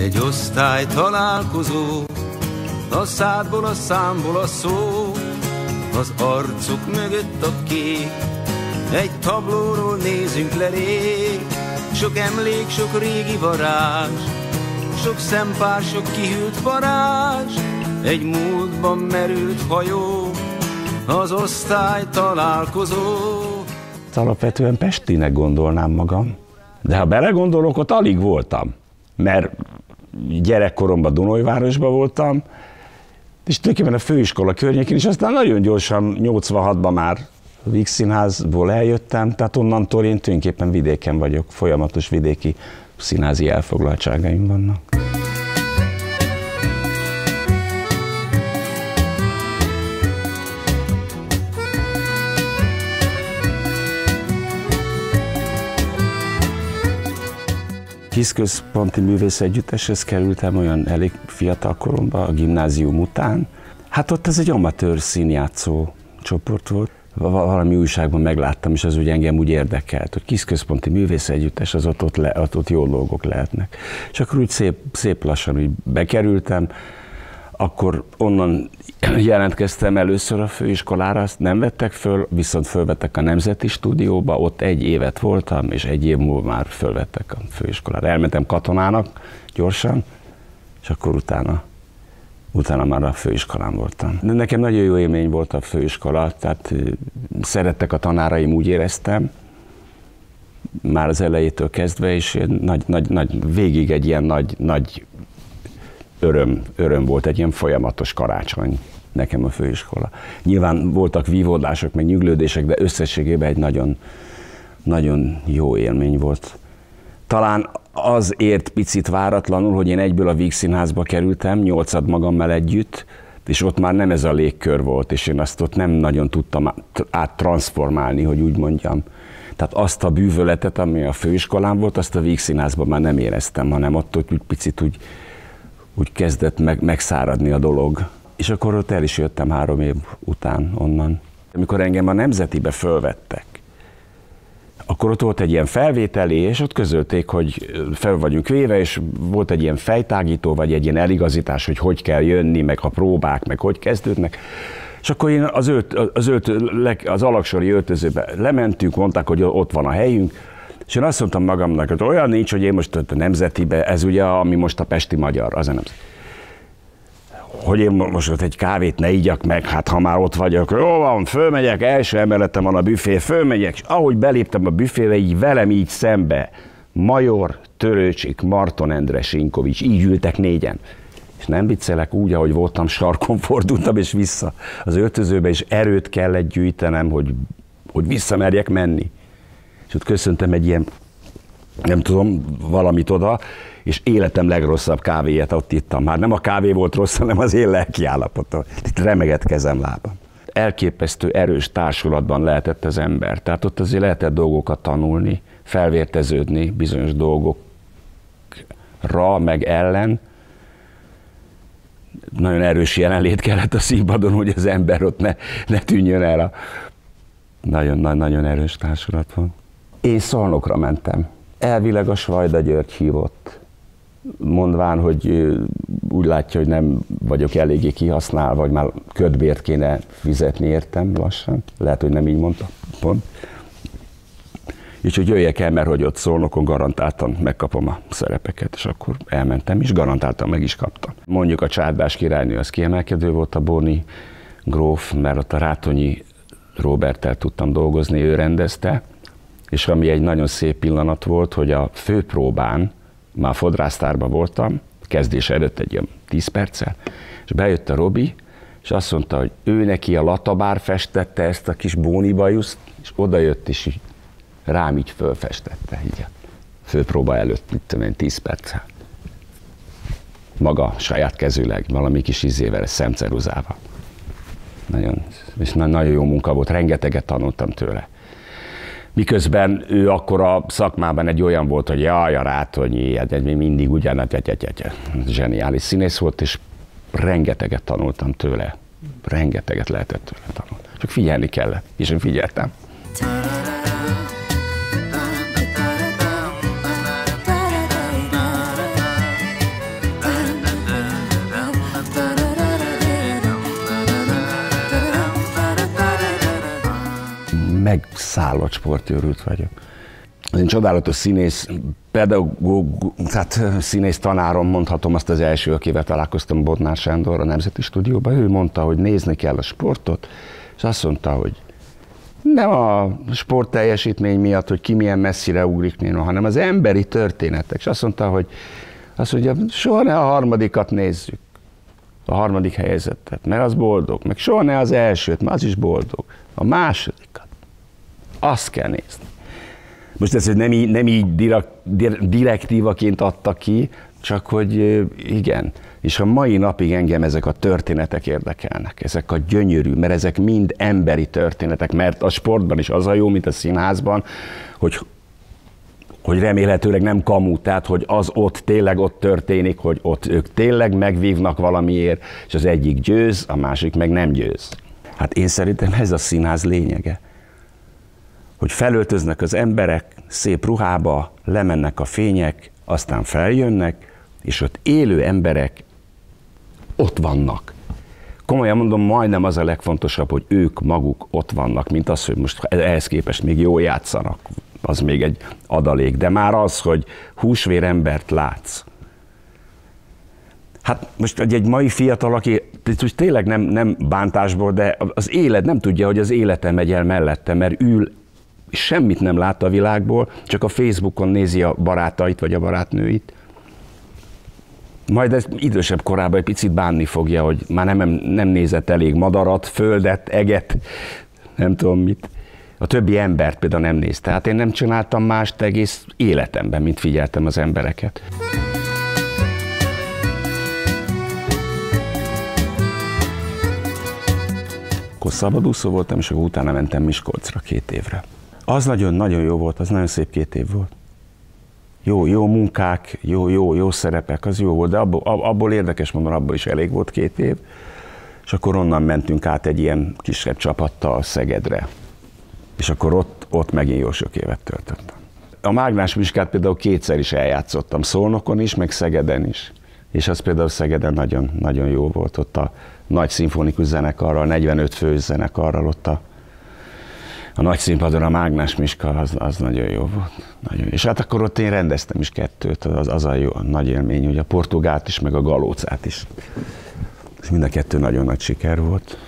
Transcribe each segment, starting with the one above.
Egy osztály találkozó, a szádból, a számból a szó, az arcuk mögött a kép. Egy tablóról nézünk le rég, sok emlék, sok régi varázs, sok szempár, sok kihűlt varázs, egy múltban merült hajó, az osztály találkozó. Alapvetően pestinek gondolnám magam, de ha belegondolok, ott alig voltam, mert gyerekkoromban Dunajvárosban voltam, és tulajdonképpen a főiskola környékén, és aztán nagyon gyorsan 86-ban már a Víg Színházból eljöttem, tehát onnantól én tulajdonképpen vidéken vagyok, folyamatos vidéki színházi elfoglaltságaim vannak. Kiszközponti művészegyütteshez kerültem olyan elég fiatal koromban, a gimnázium után. Hát ott ez egy amatőr színjátszó csoport volt. Valami újságban megláttam, és az ugye engem úgy érdekelt, hogy Kiszközponti művészegyüttes, az ott jó dolgok lehetnek. És akkor úgy szép lassan úgy bekerültem, akkor onnan jelentkeztem először a főiskolára, azt nem vettek föl, viszont fölvettek a Nemzeti Stúdióba, ott 1 évet voltam, és 1 év múlva már fölvettek a főiskolára. Elmentem katonának gyorsan, és akkor utána már a főiskolán voltam. De nekem nagyon jó élmény volt a főiskola, tehát szerettek a tanáraim, úgy éreztem, már az elejétől kezdve, és végig egy ilyen nagy öröm volt, egy ilyen folyamatos karácsony nekem a főiskola. Nyilván voltak vívódások, meg nyüglődések, de összességében egy nagyon jó élmény volt. Talán az ért picit váratlanul, hogy én egyből a Víg Színházba kerültem, 8-ad magammal együtt, és ott már nem ez a légkör volt, és én azt ott nem nagyon tudtam áttranszformálni, hogy úgy mondjam. Tehát azt a bűvöletet, ami a főiskolán volt, azt a Víg Színházban már nem éreztem, hanem ott úgy picit úgy kezdett megszáradni a dolog. És akkor ott el is jöttem 3 év után onnan. Amikor engem a Nemzetibe fölvettek, akkor ott volt egy ilyen felvételi, és ott közölték, hogy fel vagyunk véve, és volt egy ilyen fejtágító, vagy egy ilyen eligazítás, hogy kell jönni, meg a próbák, meg hogy kezdődnek. És akkor én az alaksori öltözőbe lementünk, mondták, hogy ott van a helyünk, és én azt mondtam magamnak, hogy olyan nincs, hogy én most a Nemzetibe, ez ugye, ami most a Pesti Magyar, az a Nemzeti. Hogy én most ott egy kávét ne igyak meg, hát ha már ott vagyok, jó van, fölmegyek, első emeleten van a büfé, fölmegyek, és ahogy beléptem a büfébe, így velem így szembe, Major, Törőcsik, Marton Endre, Sinkovics, így ültek 4-en. És nem viccelek, úgy, ahogy voltam, sarkon fordultam, és vissza az öltözőbe, és erőt kellett gyűjtenem, hogy visszamerjek menni. És ott köszöntem egy ilyen, nem tudom, valamit oda, és életem legrosszabb kávéját ott ittam. Már nem a kávé volt rossz, hanem az én lelki állapotom. Itt remegett kezem, lábam. Elképesztő erős társulatban lehetett az ember. Tehát ott azért lehetett dolgokat tanulni, felvérteződni bizonyos dolgokra, meg ellen. Nagyon erős jelenlét kellett a színpadon, hogy az ember ott ne tűnjön el. Nagyon erős társulat van. Én Szolnokra mentem. Elvileg a Svajda György hívott, mondván, hogy úgy látja, hogy nem vagyok eléggé kihasználva, vagy már kötbért kéne fizetni értem lassan. Lehet, hogy nem így mondta pont. És hogy jöjjek el, mert hogy ott Szolnokon garantáltan megkapom a szerepeket, és akkor elmentem, és garantáltan meg is kaptam. Mondjuk a Csárdás királynő az kiemelkedő volt, a Bóni gróf, mert ott a Rátonyi Róberttel tudtam dolgozni, ő rendezte, és ami egy nagyon szép pillanat volt, hogy a főpróbán, már Fodrásztárban voltam, kezdés előtt egy olyan 10 perccel, és bejött a Robi, és azt mondta, hogy ő neki a Latabár festette ezt a kis Bóni bajuszt, és odajött, és így rám így fölfestette, így a főpróba előtt, mit tudom én, 10 perccel. Maga saját kezűleg, valami kis izével, szemceruzával. Nagyon jó munka volt, rengeteget tanultam tőle. Miközben ő akkor a szakmában egy olyan volt, hogy jaj, a Rátonyi, mindig ugyanaz, zseniális színész volt, és rengeteget tanultam tőle. Rengeteget lehetett tőle tanulni. Csak figyelni kellett, és én figyeltem. megszállott sportőrült vagyok. Én csodálatos színész, színész tanárom, mondhatom azt az első, akivel találkoztam, Bodnár Sándor a Nemzeti Stúdióban. Ő mondta, hogy nézni kell a sportot, és azt mondta, hogy nem a sport teljesítmény miatt, hogy ki milyen messzire ugrik, hanem az emberi történetek. És azt mondta, hogy soha ne a harmadikat nézzük, a harmadik helyezettet, mert az boldog, meg soha ne az elsőt, mert az is boldog. A másodikat, azt kell nézni. Most ez nem így direktívaként adta ki, csak hogy igen. És a mai napig engem ezek a történetek érdekelnek, ezek a gyönyörű, mert ezek mind emberi történetek, mert a sportban is az a jó, mint a színházban, hogy remélhetőleg nem kamu, tehát hogy az tényleg ott történik, hogy ott ők tényleg megvívnak valamiért, és az egyik győz, a másik meg nem győz. Hát én szerintem ez a színház lényege. Hogy felöltöznek az emberek szép ruhába, lemennek a fények, aztán feljönnek, és ott élő emberek ott vannak. Komolyan mondom, majdnem az a legfontosabb, hogy ők maguk ott vannak, mint az, hogy most ehhez képest még jól játszanak, az még egy adalék. De már az, hogy húsvér embert látsz. Hát most egy mai fiatal, aki tényleg nem bántásból, de az élet nem tudja, hogy az élete megy el mellette, mert ül, semmit nem lát a világból, csak a Facebookon nézi a barátait vagy a barátnőit. Majd ez idősebb korában egy picit bánni fogja, hogy már nem nézett elég madarat, földet, eget, nem tudom mit. A többi embert például nem néz. Tehát én nem csináltam mást egész életemben, mint figyeltem az embereket. Akkor szabadúszó voltam, és akkor utána mentem Miskolcra 2 évre. Az nagyon-nagyon jó volt, az nagyon szép 2 év volt. Jó munkák, jó szerepek, az jó volt, de abból érdekes mondom, abból is elég volt 2 év. És akkor onnan mentünk át egy ilyen kisebb csapattal Szegedre. És akkor ott megint jó sok évet töltöttem. A Mágnás Miskát például 2-szer is eljátszottam, Szolnokon is, meg Szegeden is. És az például Szegeden nagyon, nagyon jó volt, ott a nagy szimfonikus zenekarral, 45 fős zenekarral, ott a nagy színpadon a Mágnás Miska, az nagyon jó volt. Nagyon. És hát akkor ott én rendeztem is 2, az a jó, nagy élmény, hogy a Portugált is, meg a Galócát is. És mind a 2 nagyon nagy siker volt.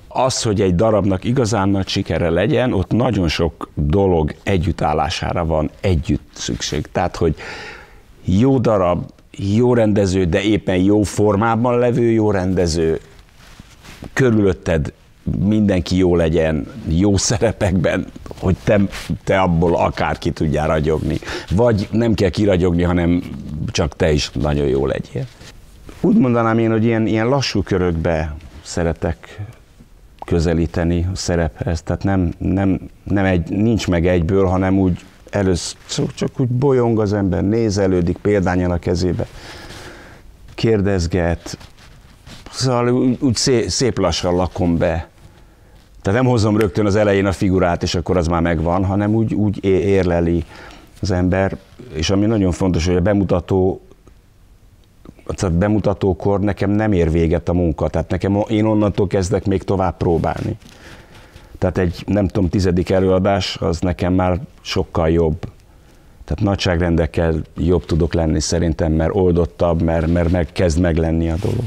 Az, hogy egy darabnak igazán nagy sikere legyen, ott nagyon sok dolog együttállására van együtt szükség. Tehát, hogy jó darab, jó rendező, de éppen jó formában levő jó rendező, körülötted mindenki jó legyen, jó szerepekben, hogy te abból akárki tudjál ragyogni. Vagy nem kell kiragyogni, hanem csak te is nagyon jó legyél. Úgy mondanám én, hogy ilyen lassú körökbe szeretek közelíteni a szerephez, tehát nincs meg egyből, hanem úgy először csak úgy bolyong az ember, nézelődik, példánnyal a kezébe, kérdezget, szóval úgy szép lassan lakom be. Tehát nem hozom rögtön az elején a figurát, és akkor az már megvan, hanem úgy érleli az ember, és ami nagyon fontos, hogy a bemutatókor nekem nem ér véget a munka, tehát én onnantól kezdek még tovább próbálni. Tehát egy, nem tudom, 10. előadás, az nekem már sokkal jobb. Tehát nagyságrendekkel jobb tudok lenni szerintem, mert oldottabb, mert kezd meglenni a dolog.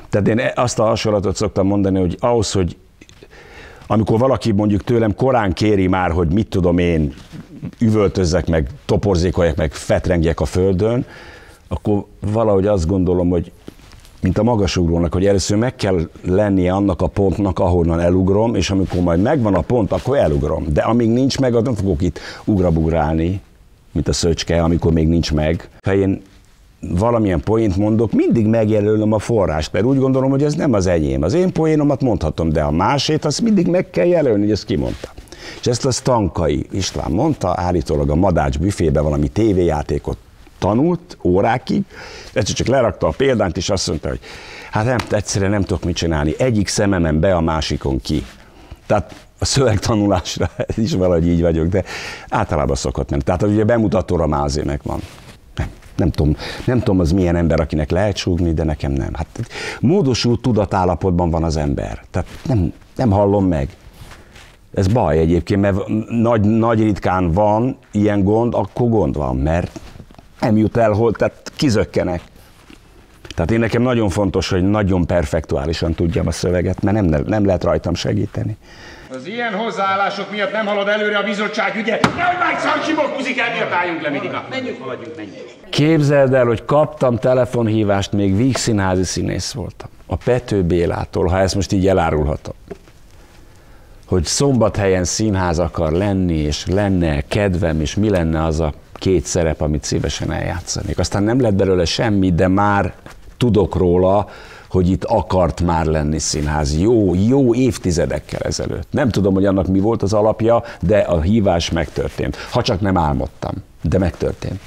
Tehát én azt a hasonlatot szoktam mondani, hogy ahhoz, hogy amikor valaki mondjuk tőlem korán kéri már, hogy mit tudom én, üvöltözzek, meg toporzékoljak, meg fetrengjek a földön, akkor valahogy azt gondolom, hogy mint a magasugrónak, hogy először meg kell lennie annak a pontnak, ahonnan elugrom, és amikor majd megvan a pont, akkor elugrom. De amíg nincs meg, nem fogok itt ugrabugrálni, mint a szöcske, amikor még nincs meg. Ha én valamilyen poént mondok, mindig megjelölöm a forrást, mert úgy gondolom, hogy ez nem az enyém. Az én poénomat mondhatom, de a másét azt mindig meg kell jelölni, hogy ezt kimondta. És ezt a Stankai István mondta, állítólag a Madács büfébe valami tévéjátékot tanult órákig, egyszer csak lerakta a példányt, és azt mondta, hogy hát nem, egyszerűen nem tudok mit csinálni, egyik szememen be, a másikon ki. Tehát a szövegtanulásra is valahogy így vagyok, de általában szokott menni. Tehát ugye bemutatóra már azért megvan. Nem tudom, az milyen ember, akinek lehet súgni, de nekem nem. Hát módosult tudatállapotban van az ember. Tehát nem hallom meg. Ez baj egyébként, mert nagy ritkán van ilyen gond, akkor gond van, mert nem jut el hol, tehát kizökkenek. Tehát én nekem nagyon fontos, hogy nagyon perfektuálisan tudjam a szöveget, mert nem lehet rajtam segíteni. Az ilyen hozzáállások miatt nem halad előre a bizottság ügye. Nehogy már szarcsibok húzik el, miatt álljunk le, Midika. Menjünk, haladjunk, menjünk. Képzeld el, hogy kaptam telefonhívást, még Víg színházi színész voltam. A Pető Bélától, ha ezt most így elárulhatom. Hogy Szombathelyen színház akar lenni, és lenne kedvem, és mi lenne az a 2 szerep, amit szívesen eljátszanék. Aztán nem lett belőle semmi, de már tudok róla, hogy itt akart már lenni színház. Jó évtizedekkel ezelőtt. Nem tudom, hogy annak mi volt az alapja, de a hívás megtörtént. Ha csak nem álmodtam, de megtörtént.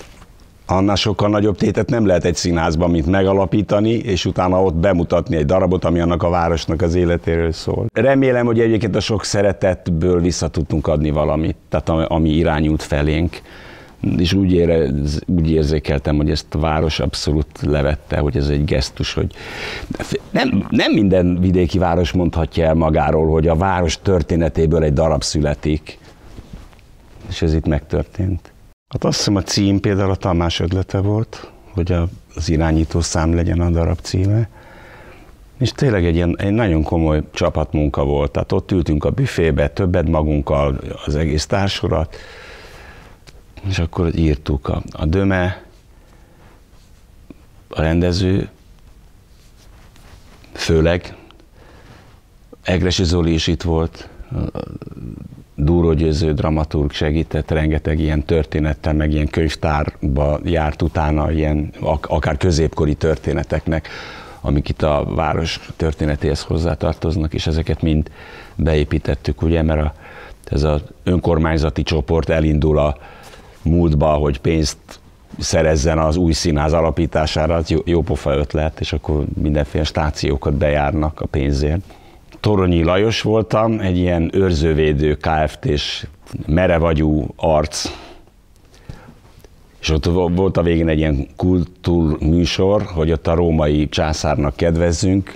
Annál sokkal nagyobb tétet nem lehet egy színházban, mint megalapítani, és utána ott bemutatni egy darabot, ami annak a városnak az életéről szól. Remélem, hogy egyébként a sok szeretetből vissza tudtunk adni valamit, tehát ami irányult felénk. És úgy érzékeltem, hogy ezt a város abszolút levette, hogy ez egy gesztus, hogy nem minden vidéki város mondhatja el magáról, hogy a város történetéből egy darab születik. És ez itt megtörtént. Hát azt hiszem, a cím például a Tamás ötlete volt, hogy az irányító szám legyen a darab címe. És tényleg egy nagyon komoly csapatmunka volt. Tehát ott ültünk a büfébe, többet magunkkal, az egész társulat, és akkor írtuk a Döme, a rendező, főleg, Egressy Zoli is itt volt, Dúró Győző dramaturg segített, rengeteg ilyen történettel, meg ilyen könyvtárba járt utána, ilyen akár középkori történeteknek, amik itt a város történetéhez hozzátartoznak, és ezeket mind beépítettük, ugye, mert ez az önkormányzati csoport elindul a múltba, hogy pénzt szerezzen az új színház alapítására, az jó pofa ötlet, és akkor mindenféle stációkat bejárnak a pénzért. Toronyi Lajos voltam, egy ilyen őrzővédő Kft-s merevagyú arc, és ott volt a végén egy ilyen kultúrműsor, hogy ott a római császárnak kedvezzünk,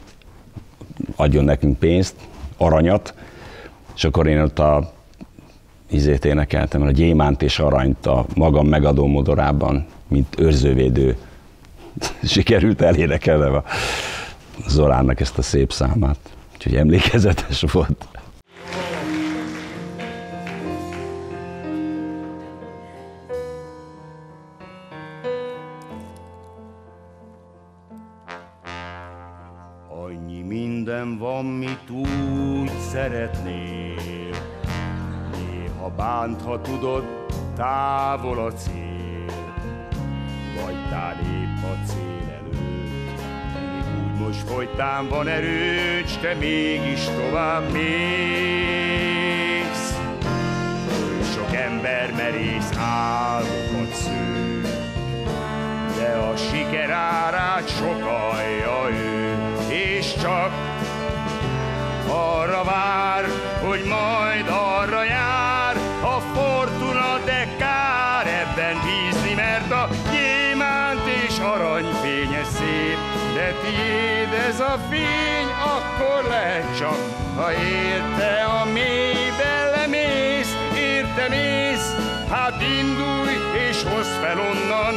adjon nekünk pénzt, aranyat, és akkor én ott ízét énekeltem, a gyémánt és aranyt a magam megadó modorában, mint őrzővédő. Sikerült elénekelnem a Zoránnak ezt a szép számát. Úgyhogy emlékezetes volt. Annyi minden van, mit úgy szeretnél, néha bántha tudod, távol a cél, vagytál épp a cél előtt, mindig úgy most fogytán van erőd, s te mégis tovább mész. Sok ember merész álmokat sző, de a siker árát sokallja ő, és csak arra vár, hogy majd arra jár a fortuna, de kár ebben bízni, mert a gyémánt és aranyfénye szép, de tiéd ez a fény, akkor lehet csak, ha érte a mélybe lemész, érte mész, hát indulj és hozd fel onnan,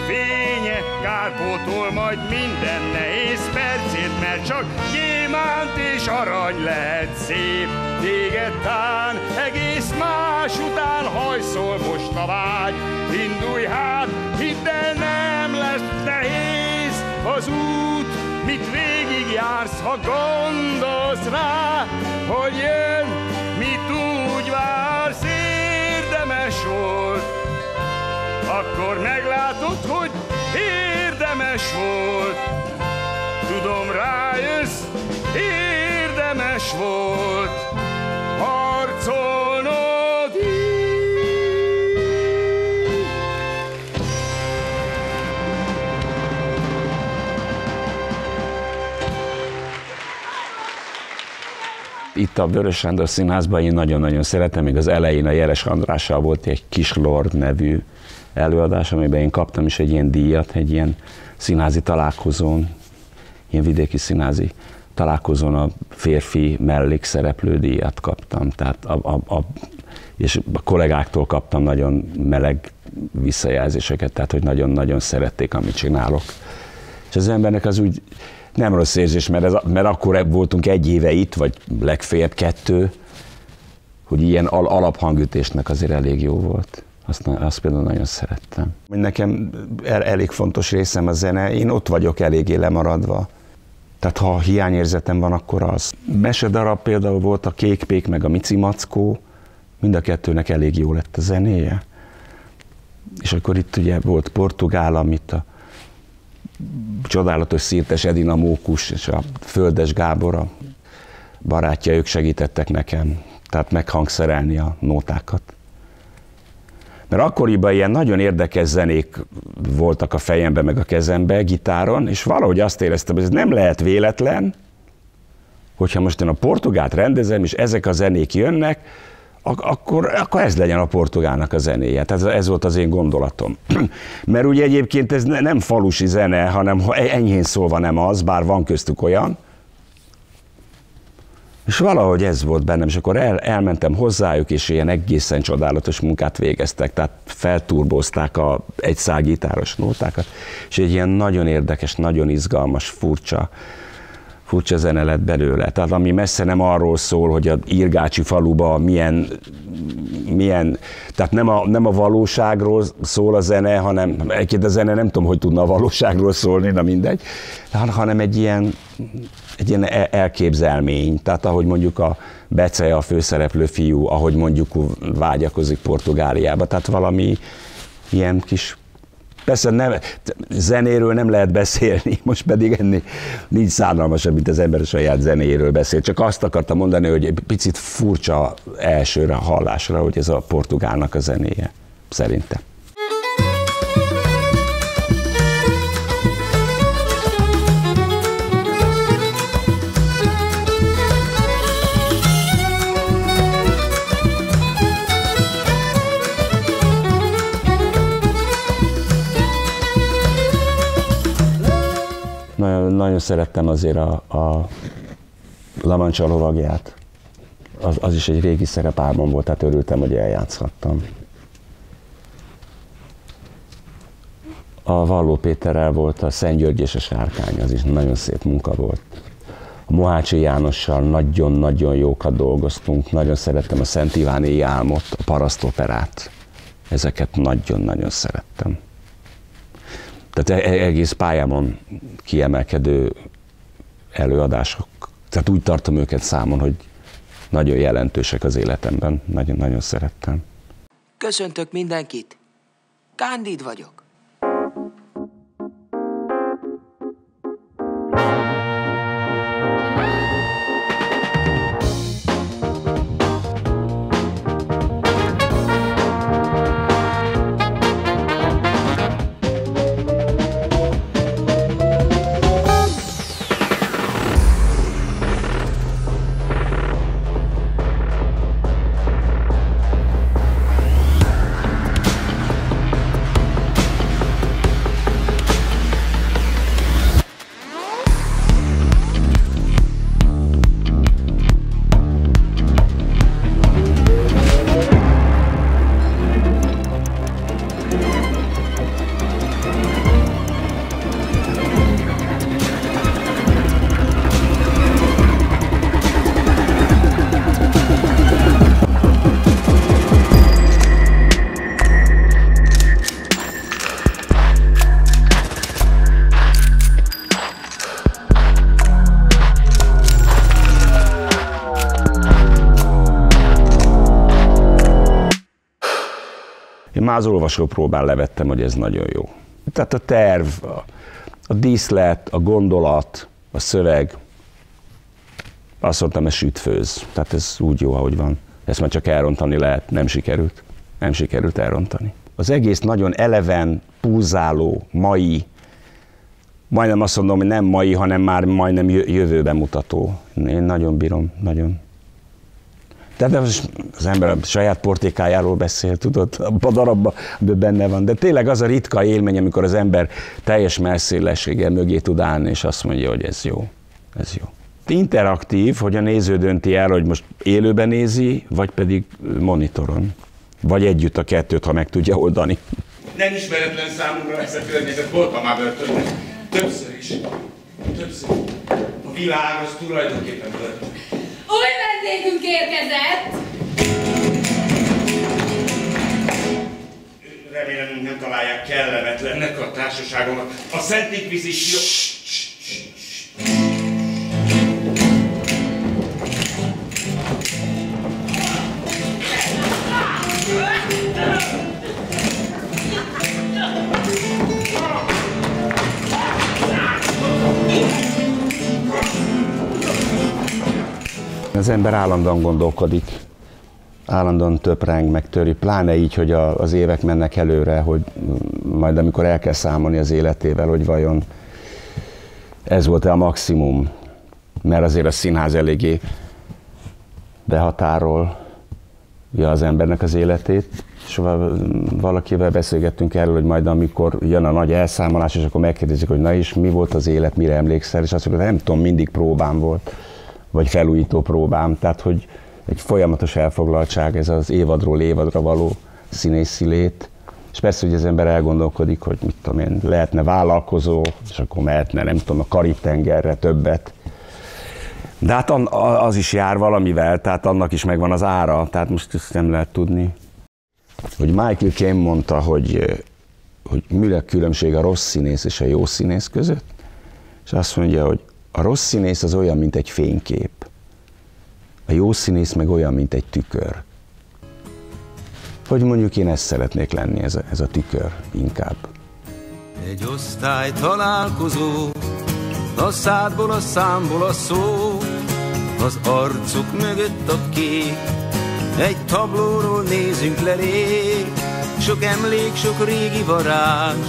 fénye kárpótol majd minden nehéz percét, mert csak gyémánt és arany lehet szép. Téged tán egész más után hajszol most a vágy, indulj hát, hidd el, nem lesz nehéz az út, mit végig jársz, ha gondolsz rá, hogy jön, mit úgy vársz, érdemes volt, akkor meglátod, hogy érdemes volt. Tudom, rájössz, érdemes volt harcolnod így. Itt a Vörös Sándor Színházban én nagyon-nagyon szeretem, még az elején a Jeles Andrással volt egy Kis Lord nevű előadás, amiben én kaptam is egy ilyen díjat, egy ilyen színházi találkozón, ilyen vidéki színházi találkozón a férfi mellékszereplő díjat kaptam, tehát és a kollégáktól kaptam nagyon meleg visszajelzéseket, tehát hogy nagyon-nagyon szerették, amit csinálok. És az embernek az úgy nem rossz érzés, mert akkor voltunk 1 éve itt, vagy legfeljebb 2, hogy ilyen alaphangütésnek azért elég jó volt. Azt például nagyon szerettem. Nekem elég fontos részem a zene, én ott vagyok eléggé lemaradva. Tehát ha hiányérzetem van, akkor az. Mesedarab például volt a Kékpék meg a Mici Mackó, mind a 2-nek elég jó lett a zenéje. És akkor itt ugye volt Portugál, amit a csodálatos Szirtes Edina Mókus és a Földes Gábor, a barátja, ők segítettek nekem, tehát meghangszerelni a nótákat. Mert akkoriban ilyen nagyon érdekes zenék voltak a fejemben, meg a kezemben, gitáron, és valahogy azt éreztem, hogy ez nem lehet véletlen, hogyha most én a portugált rendezem, és ezek a zenék jönnek, akkor ez legyen a portugálnak a zenéje. Tehát ez volt az én gondolatom. Mert ugye egyébként ez nem falusi zene, hanem enyhén szólva nem az, bár van köztük olyan. És valahogy ez volt bennem, és akkor elmentem hozzájuk, és ilyen egészen csodálatos munkát végeztek, tehát felturbozták a egyszálgitáros nótákat, és egy ilyen nagyon érdekes, nagyon izgalmas, furcsa zene lett belőle. Tehát ami messze nem arról szól, hogy a Irgácsi faluba milyen tehát nem a valóságról szól a zene, hanem egyébként a zene nem tudom, hogy tudna a valóságról szólni, na mindegy, hanem egy ilyen elképzelmény. Tehát ahogy mondjuk a Bece, a főszereplő fiú, ahogy mondjuk vágyakozik Portugáliába, tehát valami ilyen kis. Persze zenéről nem lehet beszélni, most pedig ennél nincs szánalmasabb, mint az ember a saját zenéről beszél. Csak azt akartam mondani, hogy egy picit furcsa elsőre hallásra, hogy ez a portugálnak a zenéje, szerintem. Nagyon szerettem azért a La Mancha lovagját. Az is egy régi szerepálmom volt, tehát örültem, hogy eljátszhattam. A Valló Péterrel volt a Szent György és a Sárkány, az is nagyon szép munka volt. A Mohácsi Jánossal nagyon-nagyon jókat dolgoztunk, nagyon szerettem a Szent Iváni álmot, a Parasztoperát. Ezeket nagyon-nagyon szerettem. Tehát egész pályámon kiemelkedő előadások. Tehát úgy tartom őket számon, hogy nagyon jelentősek az életemben. Nagyon-nagyon szerettem. Köszöntök mindenkit! Kándid vagyok. Már az olvasópróbán levettem, hogy ez nagyon jó. Tehát a terv, a díszlet, a gondolat, a szöveg, azt mondtam, ez sütfőz. Tehát ez úgy jó, ahogy van. Ezt már csak elrontani lehet, nem sikerült. Nem sikerült elrontani. Az egész nagyon eleven, pulzáló, mai, majdnem azt mondom, hogy nem mai, hanem már majdnem jövőben mutató. Én nagyon bírom, nagyon. Tehát az ember a saját portékájáról beszél, tudod, a darabban benne van. De tényleg az a ritka élmény, amikor az ember teljes messzélességgel mögé tud állni, és azt mondja, hogy ez jó, ez jó. interaktív, hogy a néző dönti el, hogy most élőben nézi, vagy pedig monitoron. Vagy együtt a kettőt, ha meg tudja oldani. Nem ismeretlen számomra ez a környezet, voltam már börtönben. Többször is. Többször. A világ az tulajdonképpen börtön. Új vendégünk érkezett! Remélem, nem találják kellemetlennek a társaságomat. A Szent Inkvizíció... Az ember állandóan gondolkodik, állandóan töpreng, megtöri, pláne így, hogy az évek mennek előre, hogy majd amikor el kell számolni az életével, hogy vajon ez volt-e a maximum, mert azért a színház eléggé behatárolja az embernek az életét, és valakivel beszélgettünk erről, hogy majd amikor jön a nagy elszámolás, és akkor megkérdezik, hogy na és mi volt az élet, mire emlékszel, és azt mondja, nem tudom, mindig próbám volt, vagy felújító próbám, tehát hogy egy folyamatos elfoglaltság, ez az évadról évadra való színészi lét. És persze, hogy az ember elgondolkodik, hogy mit tudom én, lehetne vállalkozó, és akkor mehetne, nem tudom, a Karib-tengerre többet. De hát az is jár valamivel, tehát annak is megvan az ára, tehát most ezt nem lehet tudni. Hogy Michael Caine mondta, hogy mi a különbség a rossz színész és a jó színész között, és azt mondja, hogy a rossz színész az olyan, mint egy fénykép. A jó színész meg olyan, mint egy tükör. Hogy mondjuk én ezt szeretnék lenni, ez a tükör inkább. Egy osztály találkozó, a szádból, a számból a szó, az arcuk mögött a kép. Egy tablóról nézünk le rég, sok emlék, sok régi varázs,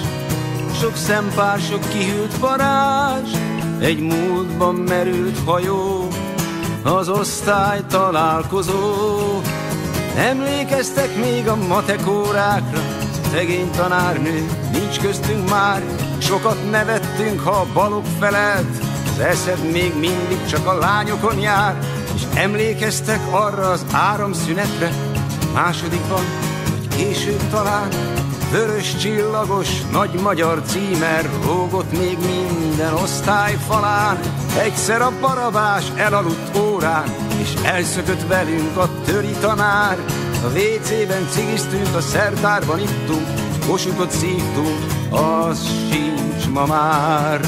sok szempár, sok kihűlt varázs, egy múltban merült hajó, az osztály találkozó. Emlékeztek még a matek órákra, szegény tanárnő, nincs köztünk már, sokat nevettünk, ha a balok felelt, az eszed még mindig csak a lányokon jár. És emlékeztek arra az áramszünetre, másodikban, vagy később talán, vörös csillagos nagy magyar címer lógott még minden osztály falán. Egyszer a Barabás elaludt órán, és elszökött velünk a töri tanár. A WC-ben cigiztünk, a szertárban ittunk, Kossuthot szívtunk, az sincs ma már.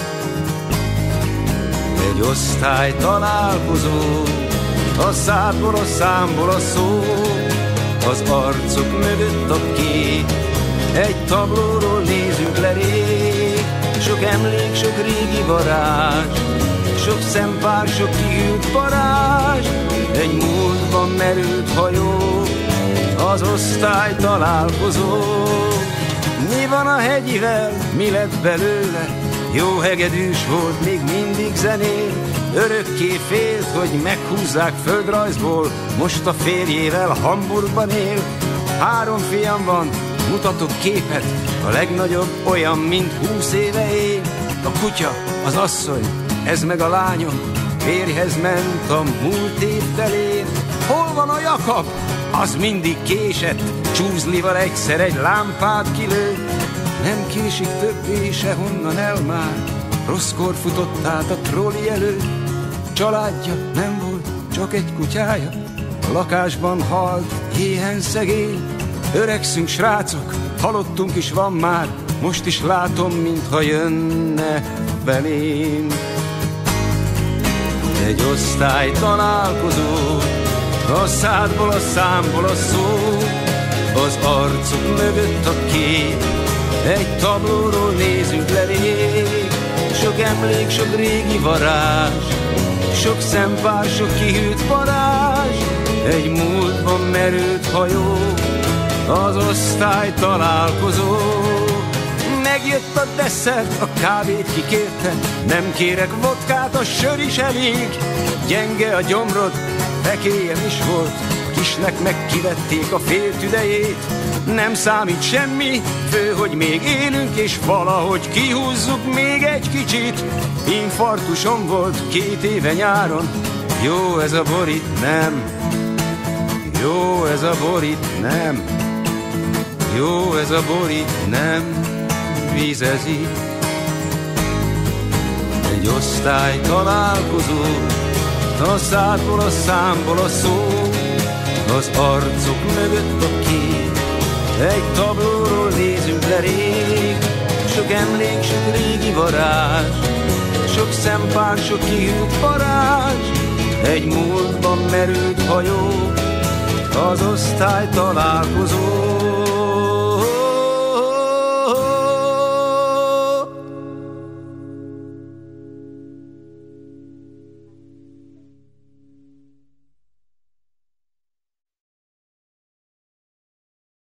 Egy osztály találkozó, a szádból, a számból a szó, az arcok mögött a kép. Egy tablóról nézünk le rég, sok emlék, sok régi varázs, sok szempár, sok kihűlt varázs, egy múltban merült hajó, az osztály találkozó. Mi van a hegyivel, mi lett belőle? Jó hegedűs volt, még mindig zenél, örökké félt, hogy meghúzzák földrajzból, most a férjével Hamburgban él. 3 fiam van, mutatok képet, a legnagyobb olyan, mint 20 éve él. A kutya, az asszony, ez meg a lányom, férjhez ment a múlt év telén. Hol van a Jakab? Az mindig késett, csúzlival egyszer egy lámpát kilő. Nem késik többé sehonnan el már, rosszkor futott át a trolli előtt. Családja nem volt, csak egy kutyája, a lakásban halt, éhen szegény. Öregszünk srácok, halottunk is van már, most is látom, mintha jönne belém. Egy osztály találkozó, a szádból, a számból a szó, az arcok mögött a kép. Egy tablóról nézünk le rég, sok emlék, sok régi varázs, sok szempár, sok kihűlt varázs, egy múltban merült hajó, az osztály találkozó. Megjött a desszert, a kávét kikértem, nem kérek vodkát, a sör is elég. Gyenge a gyomrod, fekélyen is volt, kisnek megkivették a féltüdejét. Nem számít semmi, fő, hogy még élünk, és valahogy kihúzzuk még egy kicsit. Infarktusom volt 2 éve nyáron, jó ez a bor itt nem. Jó ez a bor itt nem. Jó ez a bor itt nem vizezik. Egy osztály találkozó, a szádból, a számból a szó, az arcok mögött a kép. Egy tablóról nézünk le rég, sok emlék, sok régi varázs, sok szempár, sok kihűlt varázs. Egy múltban merült hajó, az osztály találkozó.